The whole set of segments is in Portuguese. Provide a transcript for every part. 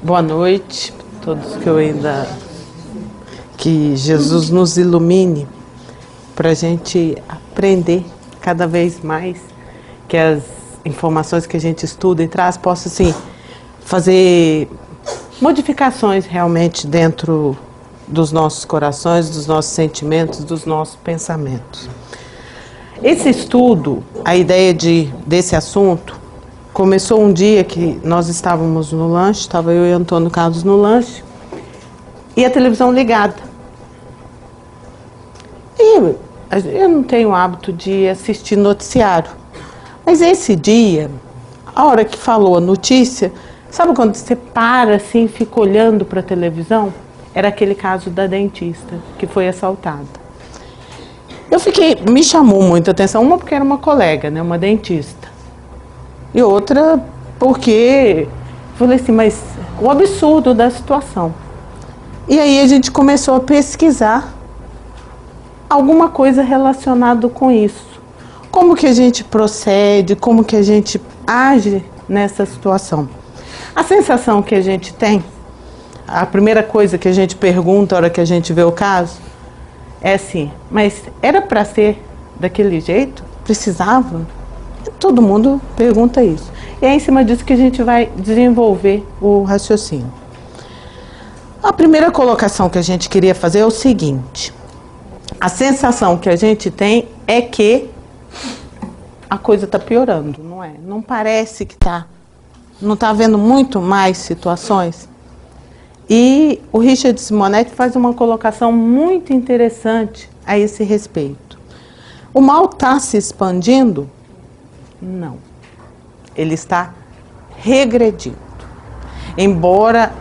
Boa noite a todos, que Jesus nos ilumine para a gente aprender cada vez mais, que as informações que a gente estuda e traz possam assim, fazer modificações realmente dentro dos nossos corações, dos nossos sentimentos, dos nossos pensamentos. Esse estudo, a ideia desse assunto, começou um dia que nós estávamos no lanche, estava eu e Antônio Carlos no lanche, e a televisão ligada. E eu não tenho o hábito de assistir noticiário, mas esse dia, a hora que falou a notícia, sabe quando você para assim e fica olhando para a televisão? Era aquele caso da dentista que foi assaltada. Me chamou muita atenção, uma porque era uma colega, né, uma dentista. E outra porque, falei assim, mas o absurdo da situação. E aí a gente começou a pesquisar alguma coisa relacionada com isso. Como que a gente procede, como que a gente age nessa situação. A sensação que a gente tem, a primeira coisa que a gente pergunta na hora que a gente vê o caso, é assim, mas era para ser daquele jeito? Precisava? Todo mundo pergunta isso. E é em cima disso que a gente vai desenvolver o raciocínio. A primeira colocação que a gente queria fazer é o seguinte: a sensação que a gente tem é que a coisa está piorando, não é? Não parece que está. Não está havendo muito mais situações? E o Richard Simonetti faz uma colocação muito interessante a esse respeito. O mal está se expandindo? Não. Ele está regredindo. Embora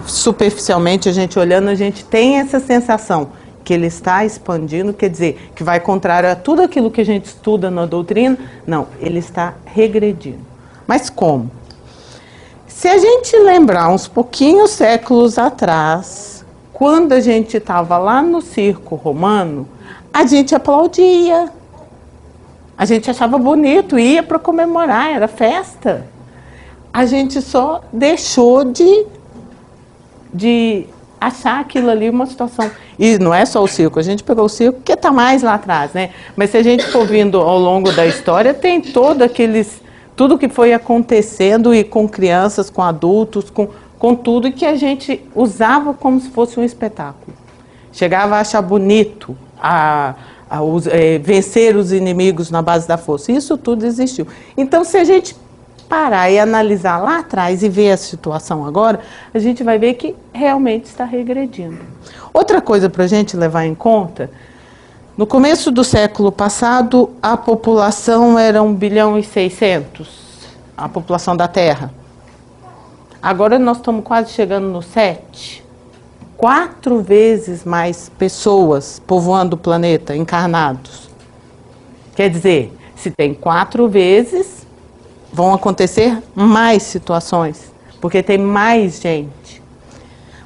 superficialmente a gente olhando, a gente tem essa sensação que ele está expandindo, quer dizer, que vai contrário a tudo aquilo que a gente estuda na doutrina. Não, ele está regredindo. Mas como? Se a gente lembrar uns pouquinhos séculos atrás, quando a gente estava lá no circo romano, a gente aplaudia. A gente achava bonito, ia para comemorar, era festa. A gente só deixou de achar aquilo ali uma situação. E não é só o circo, a gente pegou o circo que está mais lá atrás, né? Mas se a gente for vindo ao longo da história, tem tudo que foi acontecendo e com crianças, com adultos, com tudo que a gente usava como se fosse um espetáculo. Chegava a achar bonito, vencer os inimigos na base da força. Isso tudo existiu. Então, se a gente parar e analisar lá atrás e ver a situação agora, a gente vai ver que realmente está regredindo. Outra coisa para a gente levar em conta, no começo do século passado, a população era 1,6 bilhão, a população da Terra. Agora nós estamos quase chegando no 7. 4 vezes mais pessoas povoando o planeta, encarnados. Quer dizer, se tem 4 vezes, vão acontecer mais situações, porque tem mais gente.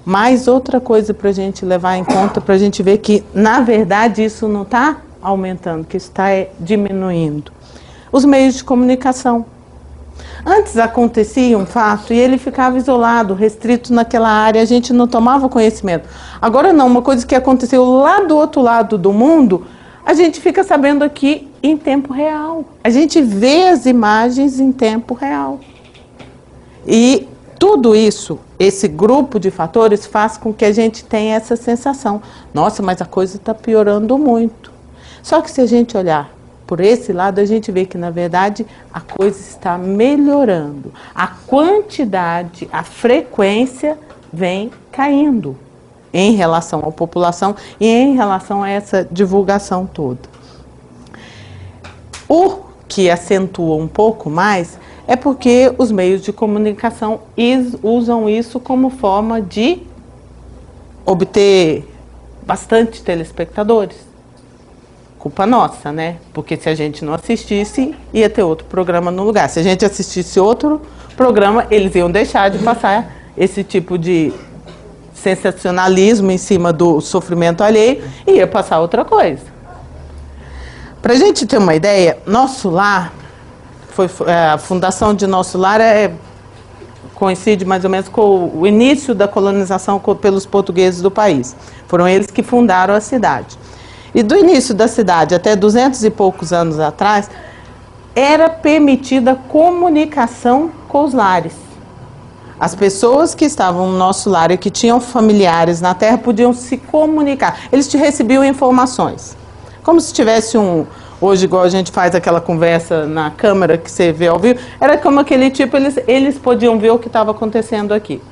Mais outra coisa para a gente levar em conta, para a gente ver que, na verdade, isso não está aumentando, que isso está diminuindo. Os meios de comunicação. Antes acontecia um fato e ele ficava isolado, restrito naquela área, a gente não tomava conhecimento. Agora não, uma coisa que aconteceu lá do outro lado do mundo, a gente fica sabendo aqui em tempo real. A gente vê as imagens em tempo real. E tudo isso, esse grupo de fatores faz com que a gente tenha essa sensação. Nossa, mas a coisa está piorando muito. Só que se a gente olhar por esse lado, a gente vê que, na verdade, a coisa está melhorando. A quantidade, a frequência vem caindo em relação à população e em relação a essa divulgação toda. O que acentua um pouco mais é porque os meios de comunicação usam isso como forma de obter bastante telespectadores. Culpa nossa, né? Porque se a gente não assistisse, ia ter outro programa no lugar. Se a gente assistisse outro programa, eles iam deixar de passar esse tipo de sensacionalismo em cima do sofrimento alheio e ia passar outra coisa. Para a gente ter uma ideia, Nosso Lar, a fundação de Nosso Lar coincide mais ou menos com o início da colonização pelos portugueses do país. Foram eles que fundaram a cidade. E do início da cidade até 200 e poucos anos atrás, era permitida comunicação com os lares. As pessoas que estavam no nosso lar e que tinham familiares na terra podiam se comunicar. Eles te recebiam informações. Como se tivesse hoje, igual a gente faz aquela conversa na câmera que você vê ao vivo, era como aquele tipo, eles podiam ver o que estava acontecendo aqui.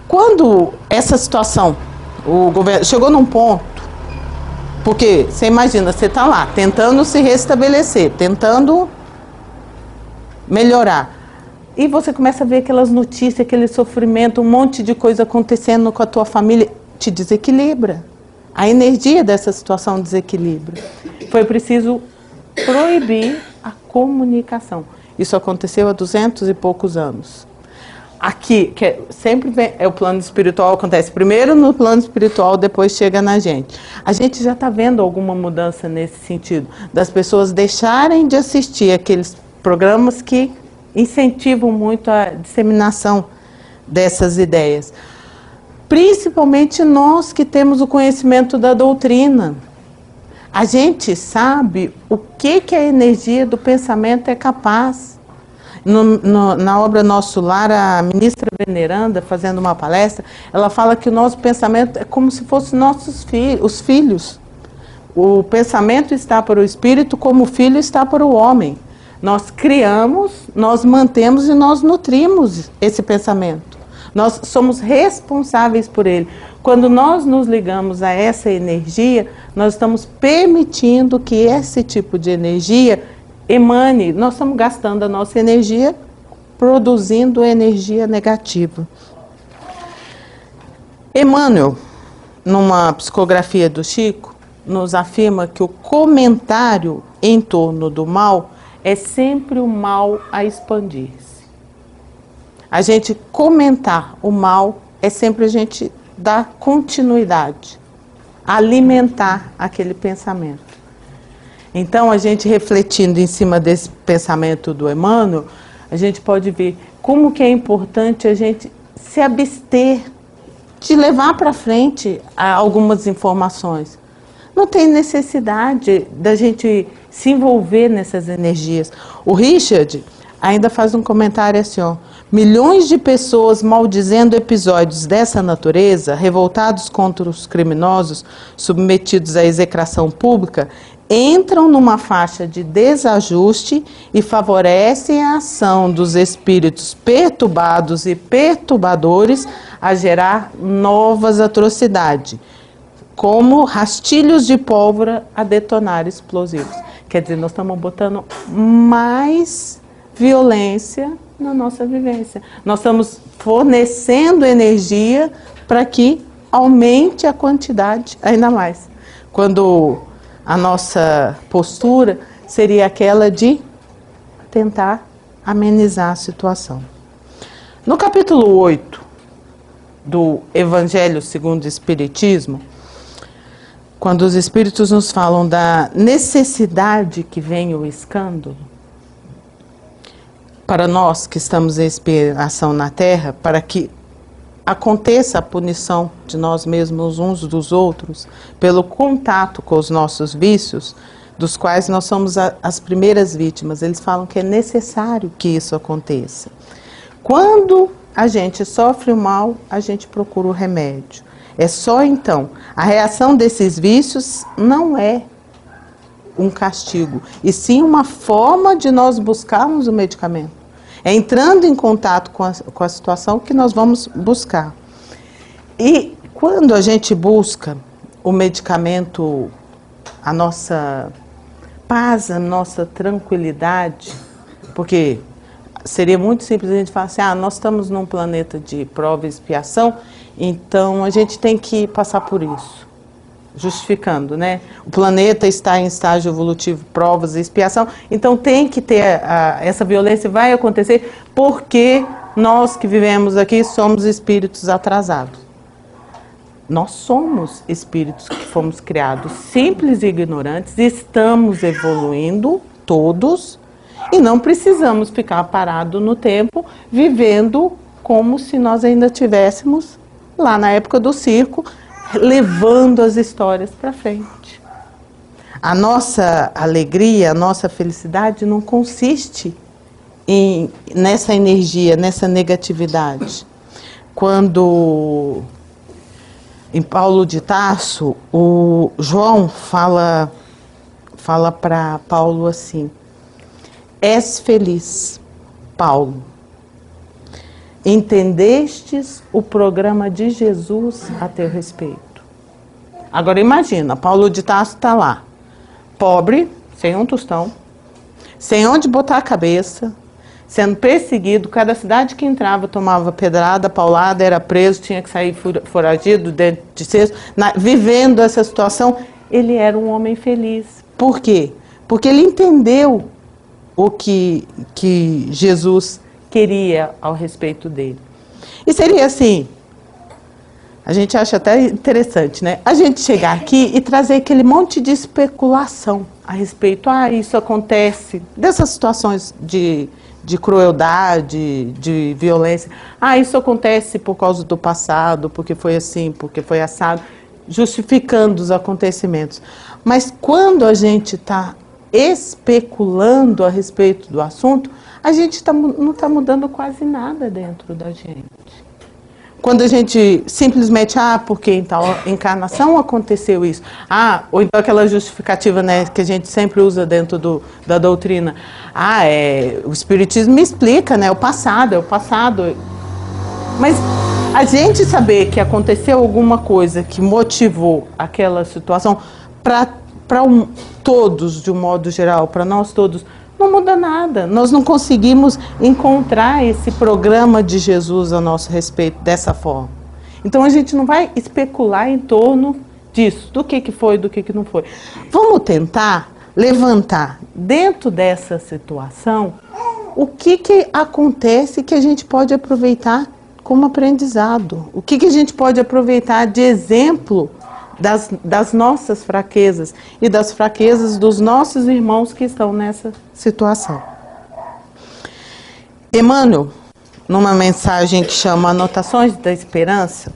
Quando essa situação, o governo chegou num ponto, porque você imagina, você está lá tentando se restabelecer, tentando melhorar. E você começa a ver aquelas notícias, aquele sofrimento, um monte de coisa acontecendo com a tua família, te desequilibra. A energia dessa situação desequilibra. Foi preciso proibir a comunicação. Isso aconteceu há 200 e poucos anos. Aqui, sempre vem, o plano espiritual acontece primeiro no plano espiritual, depois chega na gente. A gente já está vendo alguma mudança nesse sentido, das pessoas deixarem de assistir aqueles programas que incentivam muito a disseminação dessas ideias. Principalmente nós que temos o conhecimento da doutrina. A gente sabe o que a energia do pensamento é capaz. Na obra Nosso Lar, a ministra veneranda, fazendo uma palestra, ela fala que o nosso pensamento é como se fossem os filhos. O pensamento está para o espírito como o filho está para o homem. Nós criamos, nós mantemos e nós nutrimos esse pensamento. Nós somos responsáveis por ele. Quando nós nos ligamos a essa energia, nós estamos permitindo que esse tipo de energia emane. Nós estamos gastando a nossa energia produzindo energia negativa. Emmanuel, numa psicografia do Chico, nos afirma que o comentário em torno do mal é sempre o mal a expandir-se. A gente comentar o mal é sempre a gente dar continuidade, alimentar aquele pensamento. Então, a gente refletindo em cima desse pensamento do Emmanuel, a gente pode ver como que é importante a gente se abster de levar para frente algumas informações. Não tem necessidade da gente se envolver nessas energias. O Richard ainda faz um comentário assim, ó: milhões de pessoas maldizendo episódios dessa natureza, revoltados contra os criminosos, submetidos à execração pública, entram numa faixa de desajuste e favorecem a ação dos espíritos perturbados e perturbadores a gerar novas atrocidades, como rastilhos de pólvora a detonar explosivos. Quer dizer, nós estamos botando mais violência na nossa vivência. Nós estamos fornecendo energia para que aumente a quantidade ainda mais. Quando a nossa postura seria aquela de tentar amenizar a situação. No capítulo 8 do Evangelho segundo o Espiritismo, quando os Espíritos nos falam da necessidade que vem o escândalo, para nós que estamos em expiação na Terra, para que aconteça a punição de nós mesmos uns dos outros, pelo contato com os nossos vícios, dos quais nós somos as primeiras vítimas. Eles falam que é necessário que isso aconteça. Quando a gente sofre o mal, a gente procura o remédio. É só então. A reação desses vícios não é um castigo, e sim uma forma de nós buscarmos o medicamento. É entrando em contato com a situação que nós vamos buscar. E quando a gente busca o medicamento, a nossa paz, a nossa tranquilidade, porque seria muito simples a gente falar assim, nós estamos num planeta de prova e expiação, então a gente tem que passar por isso. Justificando, né? O planeta está em estágio evolutivo, provas e expiação, então tem que ter, essa violência vai acontecer porque nós que vivemos aqui somos espíritos atrasados. Nós somos espíritos que fomos criados simples e ignorantes, estamos evoluindo todos E não precisamos ficar parado no tempo, vivendo como se nós ainda estivéssemos lá na época do circo, levando as histórias para frente. A nossa alegria, a nossa felicidade não consiste nessa energia, nessa negatividade. Quando em Paulo de Tarso, o João fala para Paulo assim: és feliz, Paulo, entendestes o programa de Jesus a teu respeito. Agora imagina, Paulo de Tarso está lá, pobre, sem um tostão, sem onde botar a cabeça, sendo perseguido, cada cidade que entrava tomava pedrada, paulada, era preso, tinha que sair foragido, dentro de cesto, vivendo essa situação. Ele era um homem feliz. Por quê? Porque ele entendeu o que Jesus queria ao respeito dele. E seria assim, a gente acha até interessante, né? A gente chegar aqui e trazer aquele monte de especulação a respeito, isso acontece, dessas situações de crueldade, de violência. Isso acontece por causa do passado, porque foi assim, porque foi assado, justificando os acontecimentos. Mas quando a gente está especulando a respeito do assunto, a gente não está mudando quase nada dentro da gente. Quando a gente simplesmente, porque em tal encarnação aconteceu isso. Ou então aquela justificativa, né, que a gente sempre usa dentro da doutrina. O Espiritismo me explica, né, é o passado. Mas a gente saber que aconteceu alguma coisa que motivou aquela situação, para todos, de um modo geral, para nós todos, não muda nada. Nós não conseguimos encontrar esse programa de Jesus a nosso respeito dessa forma. Então a gente não vai especular em torno disso, do que foi, do que não foi. Vamos tentar levantar dentro dessa situação o que acontece que a gente pode aproveitar como aprendizado. O que a gente pode aproveitar de exemplo das nossas fraquezas e das fraquezas dos nossos irmãos que estão nessa situação. Emmanuel, numa mensagem que chama Anotações da Esperança,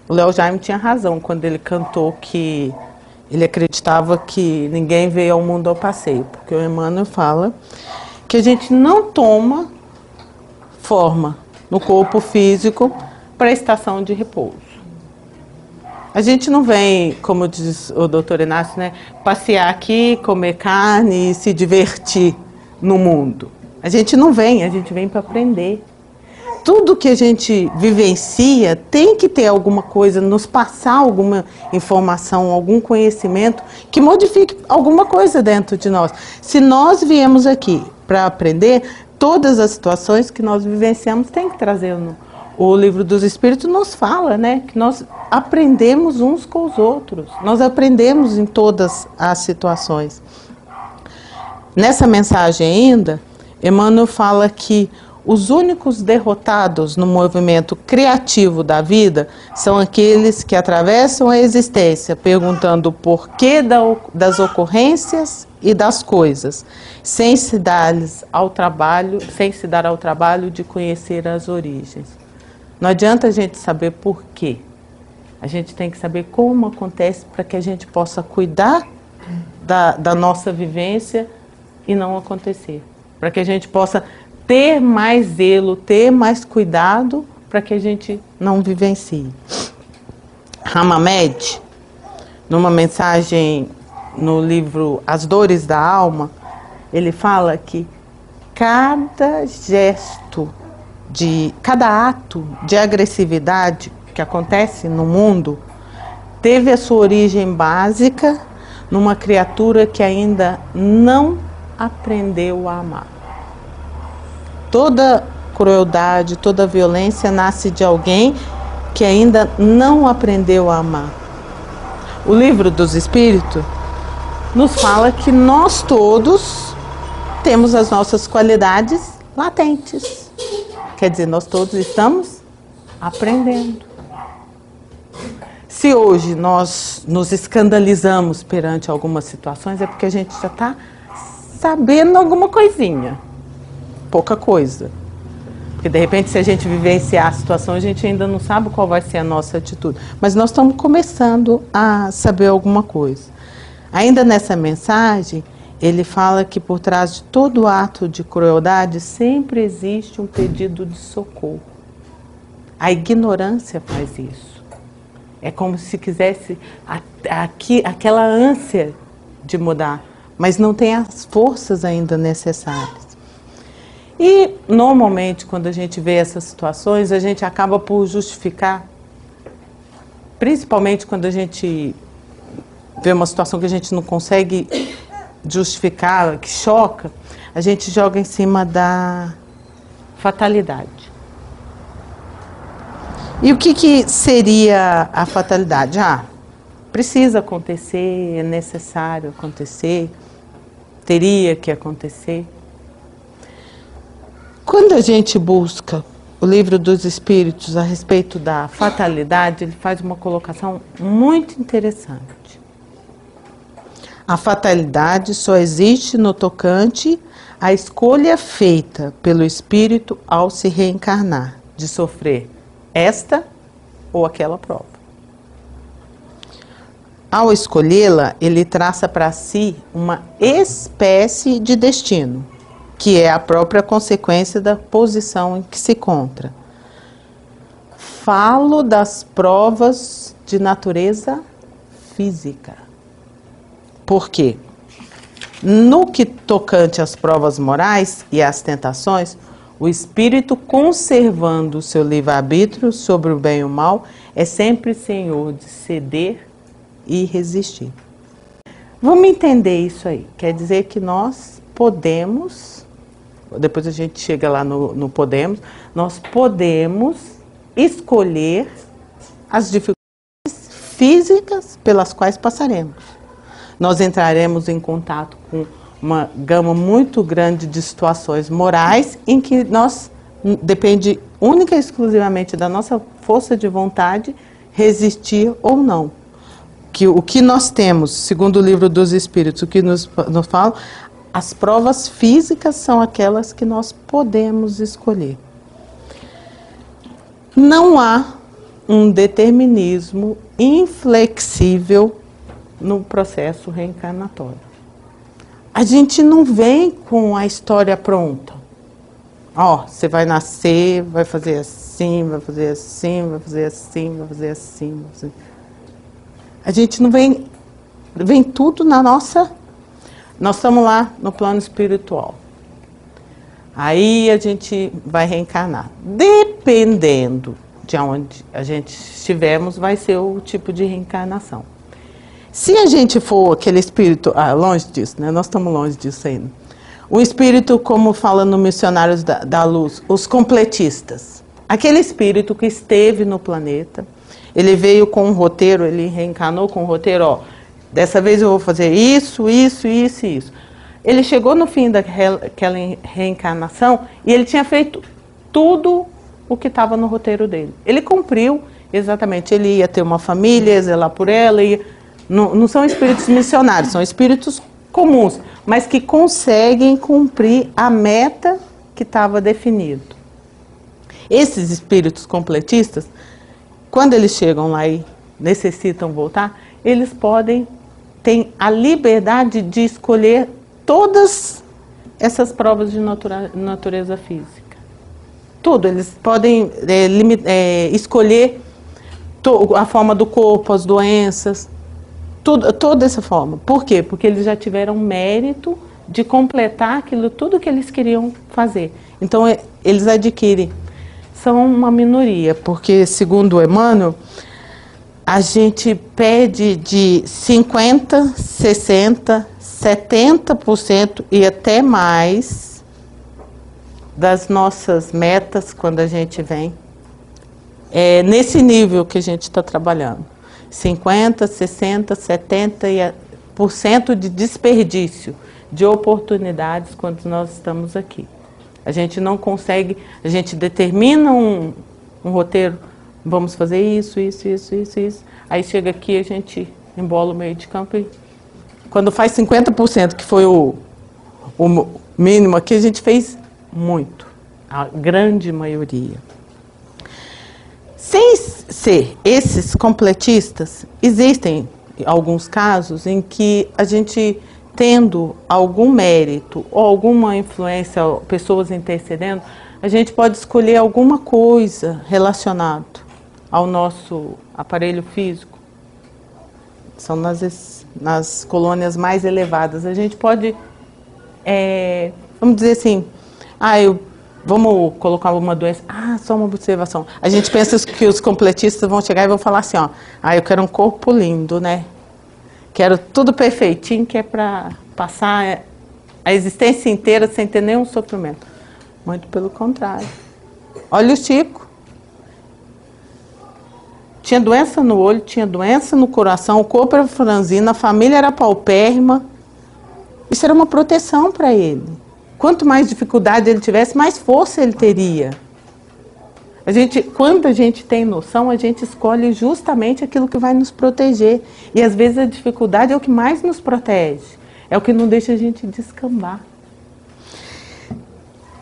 o Léo Jaime tinha razão quando ele cantou que ele acreditava que ninguém veio ao mundo ao passeio, porque o Emmanuel fala que a gente não toma forma no corpo físico para a estação de repouso. A gente não vem, como diz o doutor Inácio, né, passear aqui, comer carne e se divertir no mundo. A gente não vem, a gente vem para aprender. Tudo que a gente vivencia tem que ter alguma coisa, nos passar alguma informação, algum conhecimento que modifique alguma coisa dentro de nós. Se nós viemos aqui para aprender, todas as situações que nós vivenciamos tem que trazer o Livro dos Espíritos nos fala, né, que nós aprendemos uns com os outros. Nós aprendemos em todas as situações. Nessa mensagem ainda, Emmanuel fala que os únicos derrotados no movimento criativo da vida são aqueles que atravessam a existência perguntando o porquê das ocorrências e das coisas, sem se dar ao trabalho de conhecer as origens. Não adianta a gente saber por quê. A gente tem que saber como acontece para que a gente possa cuidar da nossa vivência e não acontecer. Para que a gente possa ter mais zelo, ter mais cuidado para que a gente não vivencie. Hammamet, numa mensagem no livro As Dores da Alma, ele fala que cada ato de agressividade que acontece no mundo teve a sua origem básica numa criatura que ainda não aprendeu a amar. Toda crueldade, toda violência nasce de alguém que ainda não aprendeu a amar. O Livro dos Espíritos nos fala que nós todos temos as nossas qualidades latentes. Quer dizer, nós todos estamos aprendendo. Se hoje nós nos escandalizamos perante algumas situações, é porque a gente já está sabendo alguma coisinha, pouca coisa. Porque de repente, se a gente vivenciar a situação, a gente ainda não sabe qual vai ser a nossa atitude. Mas nós estamos começando a saber alguma coisa. Ainda nessa mensagem, ele fala que por trás de todo ato de crueldade sempre existe um pedido de socorro. A ignorância faz isso. É como se quisesse aquela ânsia de mudar, mas não tem as forças ainda necessárias. E, normalmente, quando a gente vê essas situações, a gente acaba por justificar, principalmente quando a gente vê uma situação que a gente não consegue justificar, que choca, a gente joga em cima da fatalidade. E o que seria a fatalidade? Precisa acontecer, é necessário acontecer, teria que acontecer. Quando a gente busca o Livro dos Espíritos a respeito da fatalidade, ele faz uma colocação muito interessante. A fatalidade só existe no tocante à escolha feita pelo espírito ao se reencarnar, de sofrer esta ou aquela prova. Ao escolhê-la, ele traça para si uma espécie de destino, que é a própria consequência da posição em que se encontra. Falo das provas de natureza física. Por quê? No que tocante às provas morais e às tentações, o espírito, conservando o seu livre-arbítrio sobre o bem e o mal, é sempre senhor de ceder e resistir. Vamos entender isso aí. Quer dizer que nós podemos, depois a gente chega lá no podemos, nós podemos escolher as dificuldades físicas pelas quais passaremos. Nós entraremos em contato com uma gama muito grande de situações morais em que nós depende única e exclusivamente da nossa força de vontade resistir ou não. O que nós temos, segundo o Livro dos Espíritos, o que nos fala, as provas físicas são aquelas que nós podemos escolher. Não há um determinismo inflexível no processo reencarnatório. A gente não vem com a história pronta. Você vai nascer, vai fazer assim, vai fazer assim, vai fazer assim, vai fazer assim, vai fazer... A gente não vem tudo na nossa... Nós estamos lá no plano espiritual. Aí a gente vai reencarnar. Dependendo de onde a gente estivermos, vai ser o tipo de reencarnação. Se a gente for aquele espírito... longe disso, né? Nós estamos longe disso ainda. O espírito, como fala no Missionários da Luz, os completistas. Aquele espírito que esteve no planeta, ele veio com um roteiro, ele reencarnou com um roteiro, dessa vez eu vou fazer isso, isso, isso e isso. Ele chegou no fim daquela reencarnação e ele tinha feito tudo o que estava no roteiro dele. Ele cumpriu exatamente, ele ia ter uma família, ia zelar por ela, não são espíritos missionários, são espíritos comuns, mas que conseguem cumprir a meta que estava definido. Esses espíritos completistas, quando eles chegam lá e necessitam voltar, eles têm a liberdade de escolher todas essas provas de natureza física. Tudo, eles podem escolher a forma do corpo, as doenças, toda essa forma. Por quê? Porque eles já tiveram mérito de completar tudo que eles queriam fazer. Então, eles adquirem. São uma minoria, porque, segundo Emmanuel, a gente pede de 50%, 60%, 70% e até mais das nossas metas quando a gente vem. É nesse nível que a gente está trabalhando. 50%, 60%, 70% de desperdício de oportunidades quando nós estamos aqui. A gente não consegue, a gente determina um roteiro, vamos fazer isso, isso, isso, isso, isso. Aí chega aqui, a gente embola o meio de campo e quando faz 50%, que foi o o mínimo aqui, a gente fez muito, a grande maioria. Sem ser esses completistas, existem alguns casos em que a gente, tendo algum mérito ou alguma influência, pessoas intercedendo, a gente pode escolher alguma coisa relacionada ao nosso aparelho físico. São nas colônias mais elevadas. A gente pode, vamos dizer assim, vamos colocar uma doença, só uma observação. A gente pensa que os completistas vão chegar e vão falar assim, eu quero um corpo lindo, né? Quero tudo perfeitinho, que é para passar a existência inteira sem ter nenhum sofrimento. Muito pelo contrário. Olha o Chico. Tinha doença no olho, tinha doença no coração, o corpo era franzino, a família era paupérrima. Isso era uma proteção para ele. Quanto mais dificuldade ele tivesse, mais força ele teria. Quando a gente tem noção, a gente escolhe justamente aquilo que vai nos proteger. E às vezes a dificuldade é o que mais nos protege. É o que não deixa a gente descambar.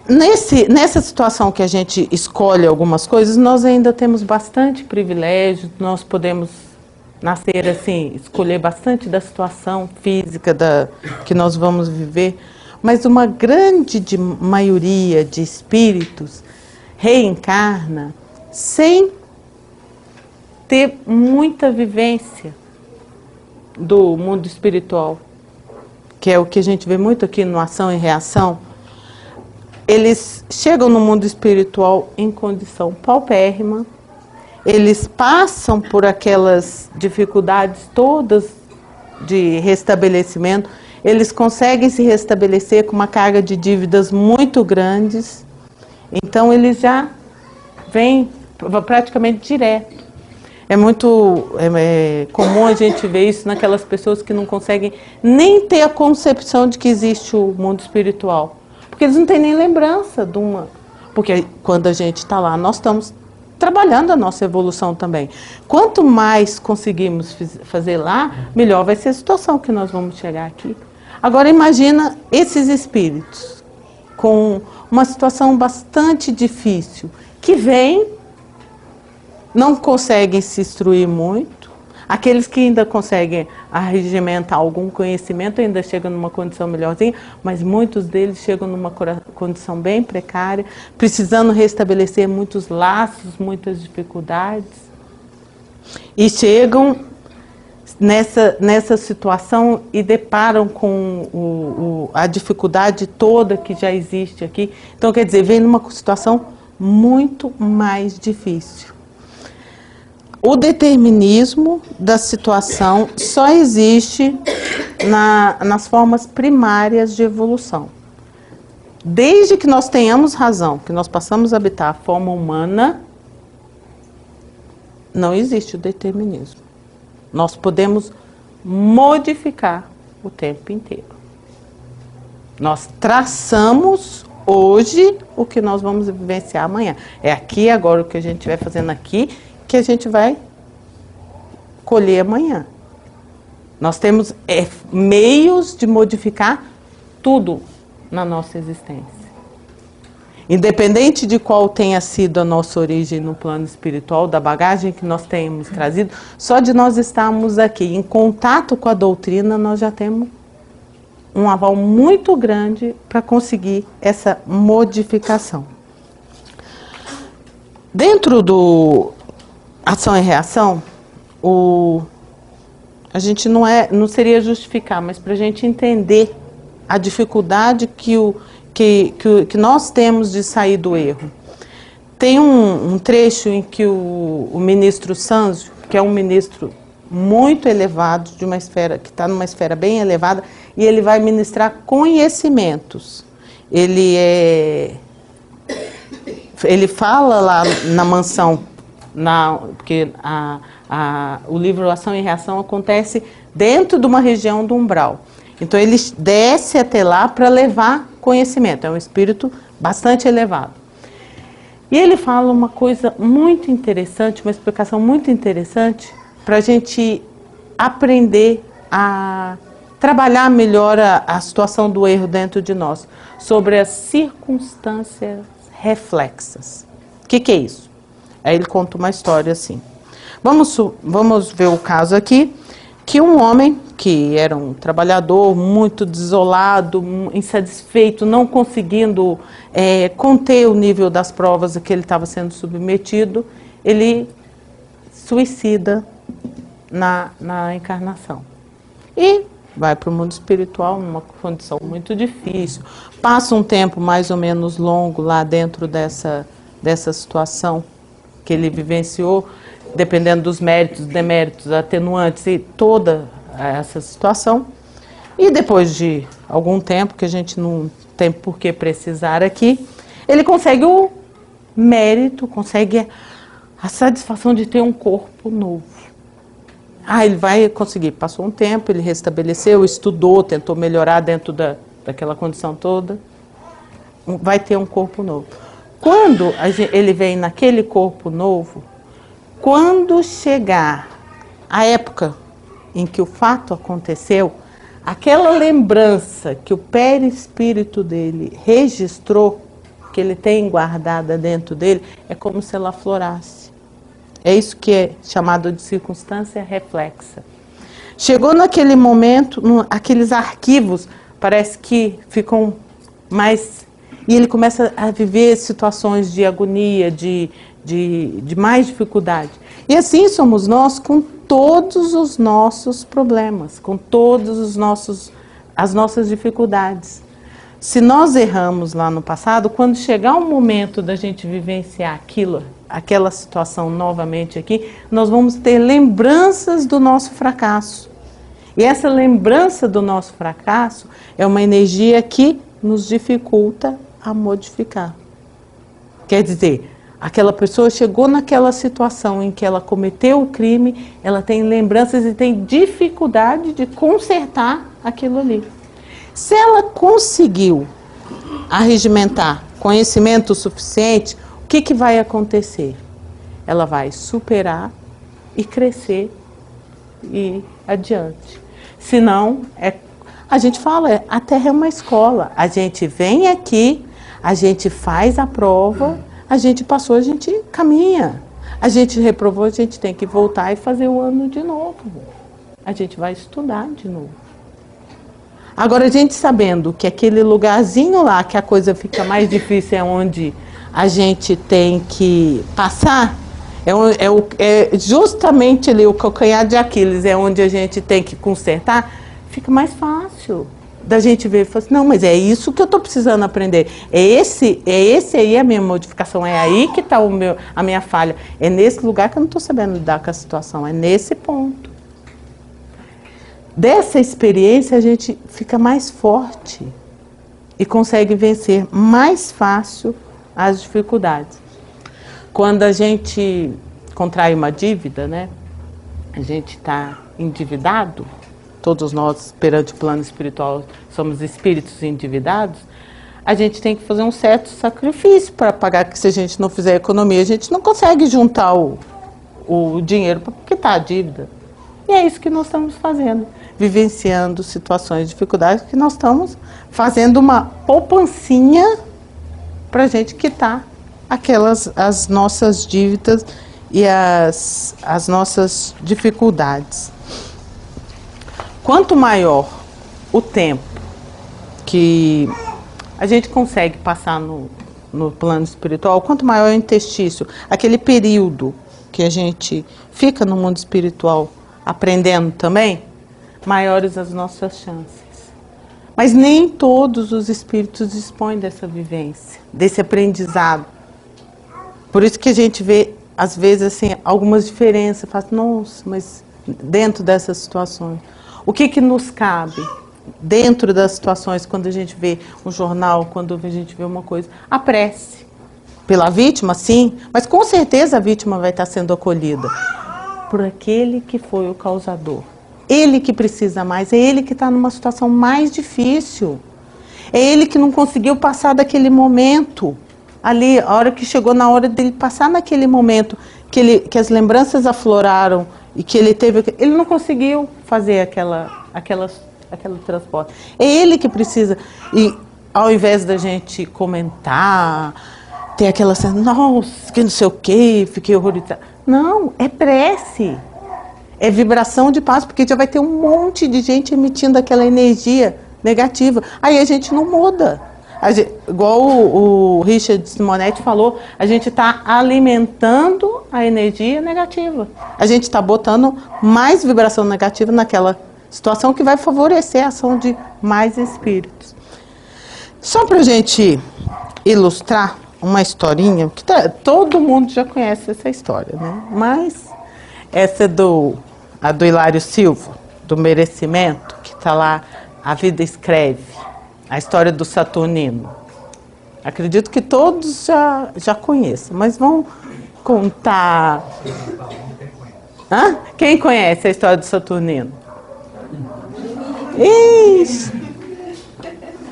Nessa situação que a gente escolhe algumas coisas, nós ainda temos bastante privilégio, nós podemos nascer assim, escolher bastante da situação física que nós vamos viver, mas uma grande maioria de espíritos reencarna sem ter muita vivência do mundo espiritual, que é o que a gente vê muito aqui no Ação e Reação. Eles chegam no mundo espiritual em condição paupérrima, eles passam por aquelas dificuldades todas de restabelecimento, eles conseguem se restabelecer com uma carga de dívidas muito grandes, então eles já vêm praticamente direto. É muito comum a gente ver isso naquelas pessoas que não conseguem nem ter a concepção de que existe o mundo espiritual. Porque eles não têm nem lembrança de uma... Porque quando a gente está lá, nós estamos trabalhando a nossa evolução também. Quanto mais conseguimos fazer lá, melhor vai ser a situação que nós vamos chegar aqui. Agora imagina esses espíritos com uma situação bastante difícil, que vêm, não conseguem se instruir muito. Aqueles que ainda conseguem arregimentar algum conhecimento ainda chegam numa condição melhorzinha, mas muitos deles chegam numa condição bem precária, precisando restabelecer muitos laços, muitas dificuldades. E nessa situação e deparam com a dificuldade toda que já existe aqui. Então, quer dizer, vem numa situação muito mais difícil. O determinismo da situação só existe nas formas primárias de evolução. Desde que nós tenhamos razão, que nós passamos a habitar a forma humana, não existe o determinismo. Nós podemos modificar o tempo inteiro. Nós traçamos hoje o que nós vamos vivenciar amanhã. É aqui agora o que a gente estiver fazendo aqui que a gente vai colher amanhã. Nós temos meios de modificar tudo na nossa existência. Independente de qual tenha sido a nossa origem no plano espiritual, da bagagem que nós temos trazido, só de nós estarmos aqui em contato com a doutrina, nós já temos um aval muito grande para conseguir essa modificação. Dentro do Ação e Reação, a gente não seria justificar, mas para a gente entender a dificuldade que nós temos de sair do erro. Tem um trecho em que o ministro Sanzio, que é um ministro muito elevado, de uma esfera, que está numa esfera bem elevada, e ele vai ministrar conhecimentos. Ele fala lá na mansão, porque o livro Ação e Reação acontece dentro de uma região do umbral. Então ele desce até lá para levar conhecimento, é um espírito bastante elevado. E ele fala uma coisa muito interessante, uma explicação muito interessante para a gente aprender a trabalhar melhor a situação do erro dentro de nós, sobre as circunstâncias reflexas. O que é isso? Aí ele conta uma história assim. Vamos ver o caso aqui, que um homem que era um trabalhador muito desolado, insatisfeito, não conseguindo conter o nível das provas a que ele estava sendo submetido, ele suicida na encarnação. E vai para o mundo espiritual numa condição muito difícil, passa um tempo mais ou menos longo lá dentro dessa situação que ele vivenciou, dependendo dos méritos, deméritos, atenuantes e toda essa situação. E depois de algum tempo, que a gente não tem por que precisar aqui, ele consegue o mérito, consegue a satisfação de ter um corpo novo. Ele vai conseguir. Passou um tempo, ele restabeleceu, estudou, tentou melhorar dentro daquela condição toda. Vai ter um corpo novo. Quando ele vem naquele corpo novo, quando chegar a época em que o fato aconteceu, aquela lembrança que o perispírito dele registrou, que ele tem guardada dentro dele, é como se ela aflorasse. É isso que é chamado de circunstância reflexa. Chegou naquele momento, aqueles arquivos parece que ficam mais... E ele começa a viver situações de agonia, de mais dificuldade. E assim somos nós com todos os nossos problemas, com todos as nossas dificuldades. Se nós erramos lá no passado, quando chegar o momento da gente vivenciar aquela situação novamente aqui, nós vamos ter lembranças do nosso fracasso. E essa lembrança do nosso fracasso é uma energia que nos dificulta a modificar. Quer dizer, aquela pessoa chegou naquela situação em que ela cometeu o crime, ela tem lembranças e tem dificuldade de consertar aquilo ali. Se ela conseguiu arregimentar conhecimento suficiente, o que vai acontecer? Ela vai superar e crescer e adiante. Senão, a gente fala, a Terra é uma escola. A gente vem aqui, a gente faz a prova, a gente passou, a gente caminha. A gente reprovou, a gente tem que voltar e fazer o ano de novo. A gente vai estudar de novo. Agora, a gente sabendo que aquele lugarzinho lá, que a coisa fica mais difícil, é onde a gente tem que passar, é justamente ali o calcanhar de Aquiles, é onde a gente tem que consertar, fica mais fácil da gente ver e falar assim, não, mas é isso que eu estou precisando aprender. É esse aí a minha modificação, é aí que está a minha falha. É nesse lugar que eu não estou sabendo lidar com a situação, é nesse ponto. Dessa experiência a gente fica mais forte e consegue vencer mais fácil as dificuldades. Quando a gente contrai uma dívida, né? A gente está endividado, todos nós perante o plano espiritual somos espíritos endividados, a gente tem que fazer um certo sacrifício para pagar, que se a gente não fizer economia, a gente não consegue juntar o dinheiro para quitar a dívida. E é isso que nós estamos fazendo, vivenciando situações de dificuldade, que nós estamos fazendo uma poupancinha para a gente quitar as nossas dívidas e as nossas dificuldades. Quanto maior o tempo que a gente consegue passar no plano espiritual, quanto maior é o interstício, aquele período que a gente fica no mundo espiritual aprendendo também, maiores as nossas chances. Mas nem todos os espíritos dispõem dessa vivência, desse aprendizado. Por isso que a gente vê, às vezes, assim, algumas diferenças. Fala, nossa, mas dentro dessas situações, o que nos cabe dentro das situações, quando a gente vê um jornal, quando a gente vê uma coisa? A prece. Pela vítima, sim, mas com certeza a vítima vai estar sendo acolhida por aquele que foi o causador. Ele que precisa mais, é ele que está numa situação mais difícil. É ele que não conseguiu passar daquele momento. Ali, a hora que chegou na hora dele passar naquele momento, que as lembranças afloraram e que ele não conseguiu fazer aquele transporte. É ele que precisa. E ao invés da gente comentar, ter aquela cena, nossa, que não sei o quê, fiquei horrorizada. Não, é prece. É vibração de paz, porque já vai ter um monte de gente emitindo aquela energia negativa. Aí a gente não muda. Igual o Richard Simonetti falou, a gente está alimentando a energia negativa. A gente está botando mais vibração negativa naquela situação que vai favorecer a ação de mais espíritos. Só para a gente ilustrar uma historinha, que todo mundo já conhece essa história, né? Mas essa é a do Hilário Silva, do merecimento, que está lá, A Vida Escreve. A história do Saturnino. Acredito que todos já conheçam, mas vamos contar. Hã? Quem conhece a história do Saturnino? Ixi.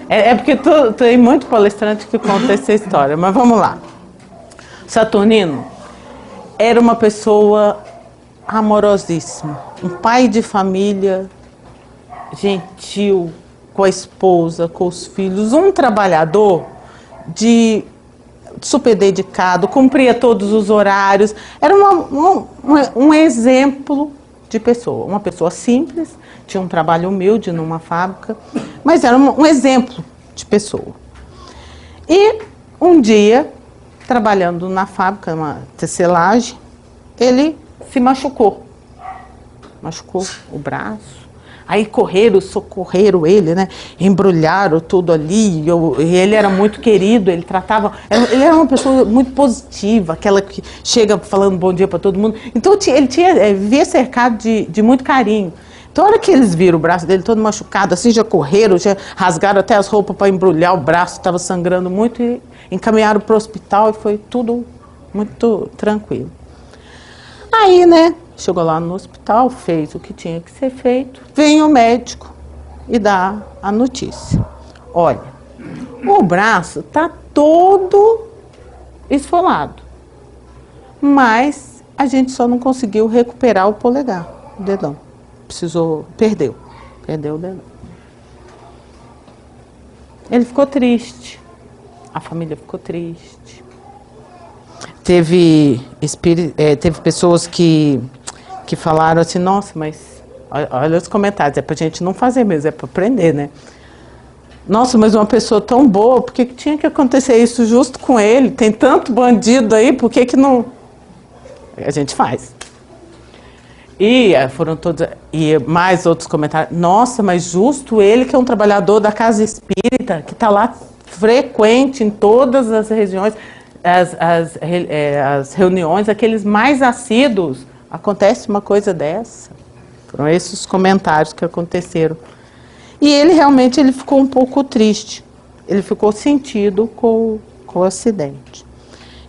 É porque tem muito palestrante que conta essa história, mas vamos lá. Saturnino era uma pessoa amorosíssima, um pai de família gentil, com a esposa, com os filhos, um trabalhador super dedicado, cumpria todos os horários, era um exemplo de pessoa, uma pessoa simples, tinha um trabalho humilde numa fábrica, mas era um exemplo de pessoa. E um dia, trabalhando na fábrica, uma tecelagem, ele se machucou o braço. Aí socorreram ele, né? Embrulharam tudo ali. E ele era muito querido, ele era uma pessoa muito positiva, aquela que chega falando bom dia para todo mundo. Então ele vivia cercado de muito carinho. Então, a hora que eles viram o braço dele todo machucado, assim, já correram, já rasgaram até as roupas para embrulhar o braço, estava sangrando muito, e encaminharam para o hospital e foi tudo muito tranquilo. Aí, né? Chegou lá no hospital, fez o que tinha que ser feito, vem o médico e dá a notícia. Olha, o braço está todo esfolado, mas a gente só não conseguiu recuperar o polegar, o dedão. Perdeu o dedão. Ele ficou triste, a família ficou triste. Teve pessoas que falaram assim, nossa, mas olha os comentários, é pra gente não fazer mesmo, é pra aprender, né? Nossa, mas uma pessoa tão boa, por que tinha que acontecer isso justo com ele? Tem tanto bandido aí, por que não... A gente faz. E foram todos, e mais outros comentários, nossa, mas justo ele que é um trabalhador da casa espírita, que está lá frequente em todas as regiões, as reuniões, aqueles mais assíduos, acontece uma coisa dessa. Foram esses os comentários que aconteceram. E ele realmente ficou um pouco triste. Ele ficou sentido com o acidente.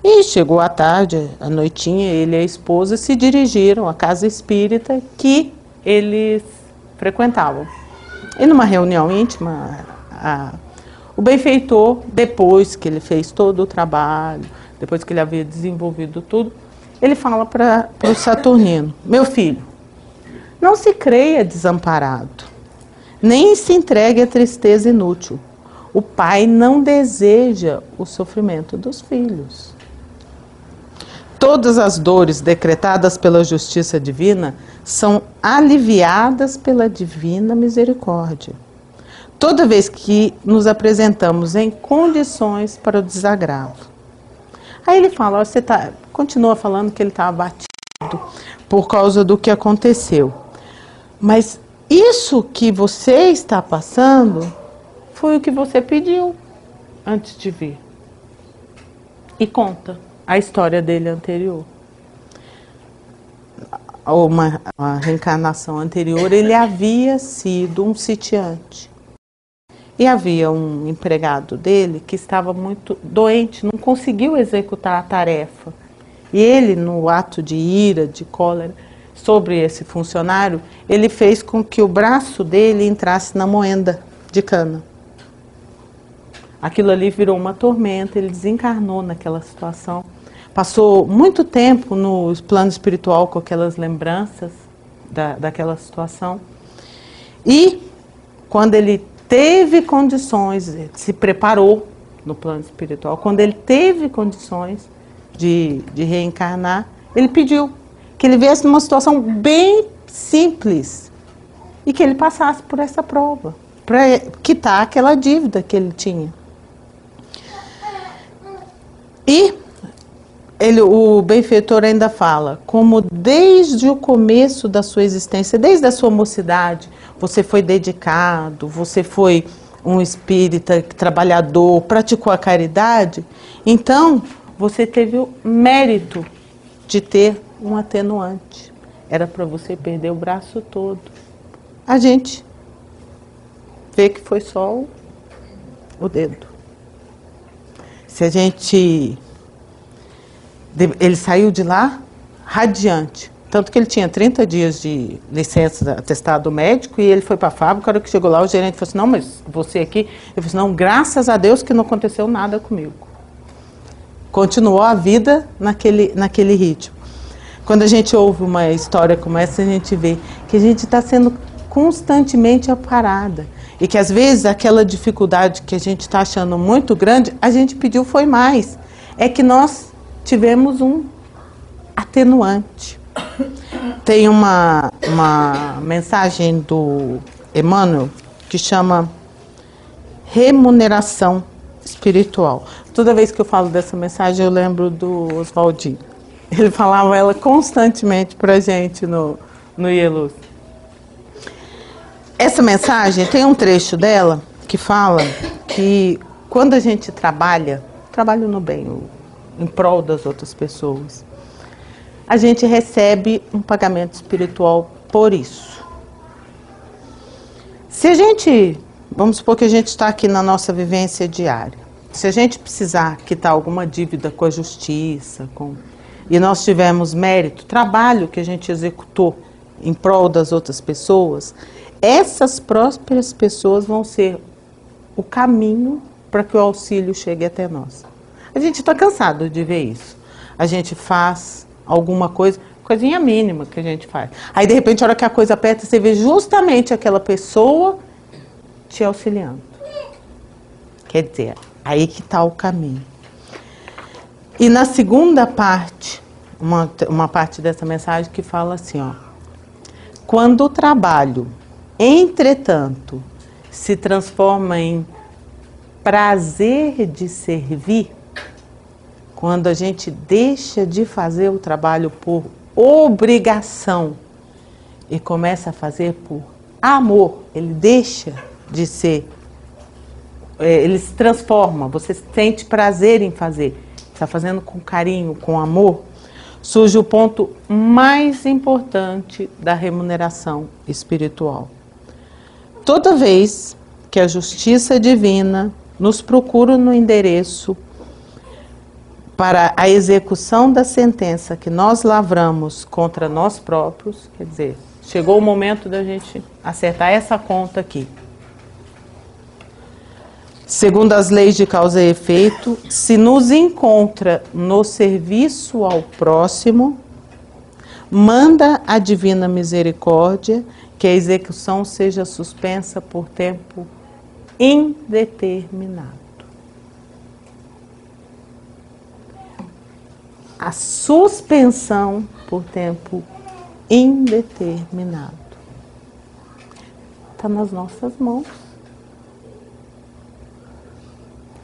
E chegou à tarde, à noitinha, ele e a esposa se dirigiram à casa espírita que eles frequentavam. E numa reunião íntima, o benfeitor, depois que ele fez todo o trabalho, depois que ele havia desenvolvido tudo, ele fala para o Saturnino, meu filho, não se creia desamparado, nem se entregue à tristeza inútil. O pai não deseja o sofrimento dos filhos. Todas as dores decretadas pela justiça divina são aliviadas pela divina misericórdia. Toda vez que nos apresentamos em condições para o desagravo. Aí ele fala, continua falando que ele está abatido por causa do que aconteceu. Mas isso que você está passando foi o que você pediu antes de vir. E conta a história dele anterior. Uma reencarnação anterior, ele havia sido um sitiante. E havia um empregado dele que estava muito doente, não conseguiu executar a tarefa. E ele, no ato de ira, de cólera, sobre esse funcionário, ele fez com que o braço dele entrasse na moenda de cana. Aquilo ali virou uma tormenta, ele desencarnou naquela situação. Passou muito tempo no plano espiritual com aquelas lembranças daquela situação. E quando ele teve condições, ele se preparou no plano espiritual, quando ele teve condições de reencarnar, ele pediu que ele viesse numa situação bem simples e que ele passasse por essa prova, para quitar aquela dívida que ele tinha. E o benfeitor ainda fala, como desde o começo da sua existência, desde a sua mocidade, você foi dedicado, você foi um espírita trabalhador, praticou a caridade, então você teve o mérito de ter um atenuante. Era para você perder o braço todo. A gente vê que foi só o dedo. Se a gente... Ele saiu de lá radiante. Tanto que ele tinha 30 dias de licença, atestado médico, e ele foi para a fábrica. A hora que chegou lá, o gerente falou assim, não, mas você aqui... Ele falou assim, não, graças a Deus que não aconteceu nada comigo. Continuou a vida naquele ritmo. Quando a gente ouve uma história como essa, a gente vê que a gente está sendo constantemente aparada. E que às vezes aquela dificuldade que a gente está achando muito grande, a gente pediu foi mais. É que nós tivemos um atenuante. Tem uma mensagem do Emmanuel que chama remuneração espiritual. Toda vez que eu falo dessa mensagem, eu lembro do Oswaldinho. Ele falava ela constantemente para a gente no IELUS. Essa mensagem, tem um trecho dela que fala que quando a gente trabalha no bem, em prol das outras pessoas, a gente recebe um pagamento espiritual por isso. Se a gente, vamos supor que a gente está aqui na nossa vivência diária, se a gente precisar quitar alguma dívida com a justiça, e nós tivermos mérito, trabalho que a gente executou em prol das outras pessoas, essas próprias pessoas vão ser o caminho para que o auxílio chegue até nós. A gente está cansado de ver isso. A gente faz alguma coisa, coisinha mínima que a gente faz. Aí, de repente, a hora que a coisa aperta, você vê justamente aquela pessoa te auxiliando. Quer dizer, aí que está o caminho. E na segunda parte, uma parte dessa mensagem que fala assim, ó, quando o trabalho, entretanto, se transforma em prazer de servir, quando a gente deixa de fazer o trabalho por obrigação e começa a fazer por amor, ele deixa de ser, ele se transforma, você sente prazer em fazer, está fazendo com carinho, com amor, surge o ponto mais importante da remuneração espiritual. Toda vez que a justiça divina nos procura no endereço para a execução da sentença que nós lavramos contra nós próprios, quer dizer, chegou o momento da gente acertar essa conta aqui. Segundo as leis de causa e efeito, se nos encontra no serviço ao próximo, manda a divina misericórdia que a execução seja suspensa por tempo indeterminado. A suspensão por tempo indeterminado está nas nossas mãos.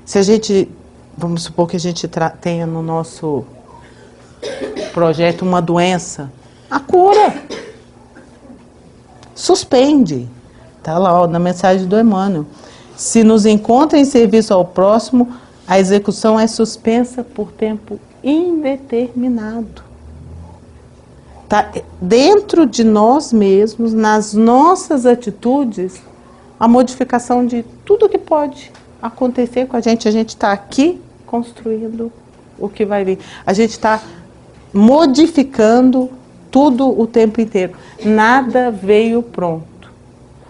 Se a gente, vamos supor que a gente tenha no nosso projeto uma doença, a cura suspende. Está lá, ó, na mensagem do Emmanuel. Se nos encontra em serviço ao próximo, a execução é suspensa por tempo indeterminado. Está dentro de nós mesmos, nas nossas atitudes, a modificação de tudo que pode acontecer com a gente está aqui construindo o que vai vir. A gente está modificando tudo o tempo inteiro. Nada veio pronto.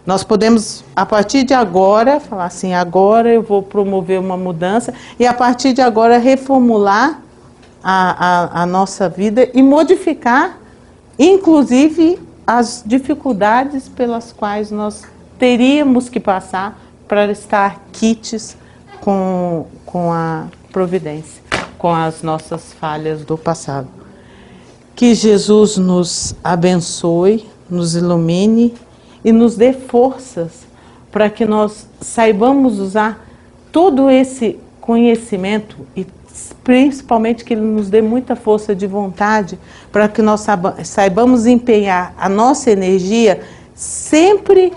Nós podemos, a partir de agora, falar assim, agora eu vou promover uma mudança e a partir de agora reformular a nossa vida e modificar, inclusive, as dificuldades pelas quais nós teríamos que passar para estar quites com a providência, com as nossas falhas do passado. Que Jesus nos abençoe, nos ilumine e nos dê forças para que nós saibamos usar todo esse conhecimento e principalmente que Ele nos dê muita força de vontade para que nós saibamos empenhar a nossa energia sempre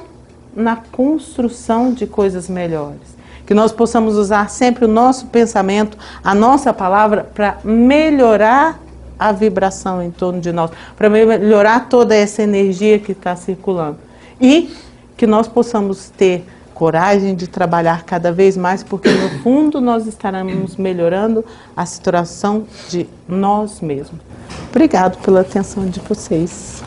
na construção de coisas melhores. Que nós possamos usar sempre o nosso pensamento, a nossa palavra para melhorar a vibração em torno de nós, para melhorar toda essa energia que está circulando. E que nós possamos ter coragem de trabalhar cada vez mais, porque no fundo nós estaremos melhorando a situação de nós mesmos. Obrigado pela atenção de vocês.